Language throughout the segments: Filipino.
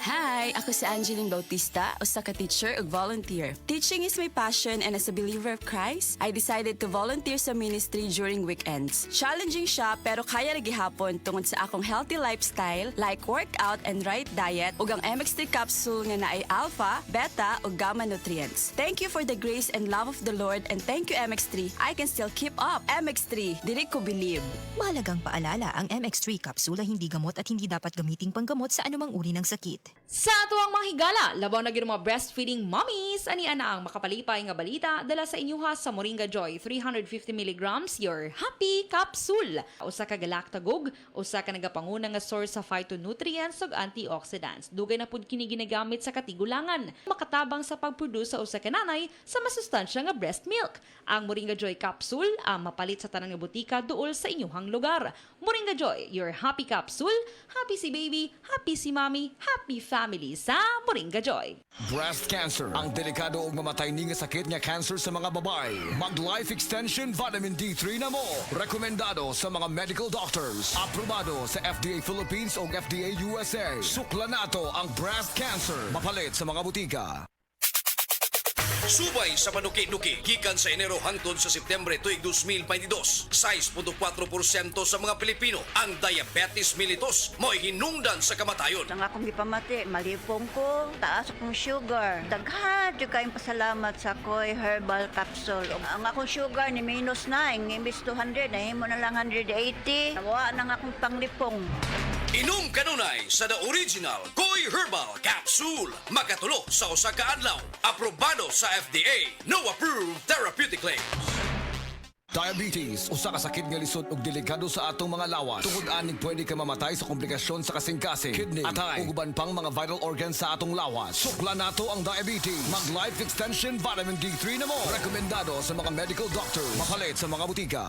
Hi! Ako si Angeline Bautista, usa ka teacher ug volunteer. Teaching is my passion and as a believer of Christ, I decided to volunteer sa ministry during weekends. Challenging siya pero kaya ra gihapon tungod sa akong healthy lifestyle like workout and right diet ug ang MX3 capsule nga naay alpha, beta ug gamma nutrients. Thank you for the grace and love of the Lord and thank you MX3. I can still keep up. MX3, dili ko believe. Mahalagang paalala, ang MX3 capsule ay hindi gamot at hindi dapat gamiting panggamot sa anumang uri ng sakit. Sa tuwang mga higala, labaw na gyud mga breastfeeding mommies, ani ana ang makapalipay nga balita dala sa inyuha sa Moringa Joy 350 mg your happy capsule. Usa ka galactagog, usa ka nagapanguna nga source sa phytonutrients ug antioxidants. Dugay na pud kini ginagamit sa katigulangan, makatabang sa pagproduce sa usa ka nanay sa masustansya nga breast milk. Ang Moringa Joy capsule ang mapalit sa tanan nga butika duol sa inyuhang lugar. Moringa Joy, your happy capsule. Happy si baby, happy si mommy, happy family sa Moringa Joy. Breast cancer, ang delikado ug mamatay ni nga sakit nga cancer sa mga babae. Mag-Life Extension Vitamin D3 na mo. Rekomendado sa mga medical doctors. Aprobado sa FDA Philippines ug FDA USA. Sukla nato ang breast cancer. Mapalit sa mga butika. Subay sa panuki-nuki gikan sa Enero hangtod sa Setyembre tuig 2022. 6.4% sa mga Pilipino ang diabetes mellitus mo'y hinungdan sa kamatayon. Ang akong gipamati, malipong ko, taas akong sugar. Daghan jud kayong pasalamat sa Koy Herbal Capsule. Ang akong sugar ni minus 9, imbis 200, nahimo na lang 180. Nawa nang akong panglipong. Inom kanunay sa the original Koy Herbal Capsule. Makatulo sa usa ka adlaw. Aprobado sa FDA. No approved therapeutic claims. Diabetes, usa ka sakit nga lisod ug delikado sa atong mga lawas. Tungod aning pwede ka mamatay sa komplikasyon sa kasing-kasing, kidney, atay, ug uban pang mga vital organs sa atong lawas. Sukla nato ang diabetes. Mag-Life Extension Vitamin D3 na mo. Rekomendado sa mga medical doctor. Mapalit sa mga butika.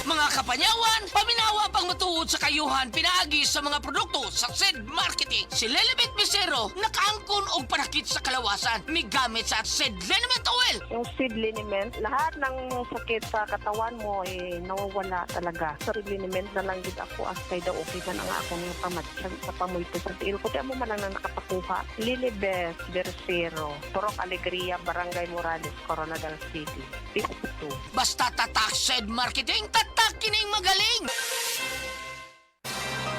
Mga kapanyawan, paminawa pang matuod sa kayuhan pinaagi sa mga produkto sa SED Marketing. Si Lelibet Misero, nakaangkon og panakit sa kalawasan. May gamit sa SED Liniment Oil. Yung seed liniment, lahat ng sakit sa katawan mo nawawala talaga. Sa seed liniment na lang din ako kay daw okay man ang akong pamatsyan sa pamulto sa tiil ko. Kaya mo man lang na nakapakuha. Lilibet Versiro, Purok Alegria, Barangay Morales, Coronadal City. 52. Basta tatak SED Marketing, tatak kining magaling.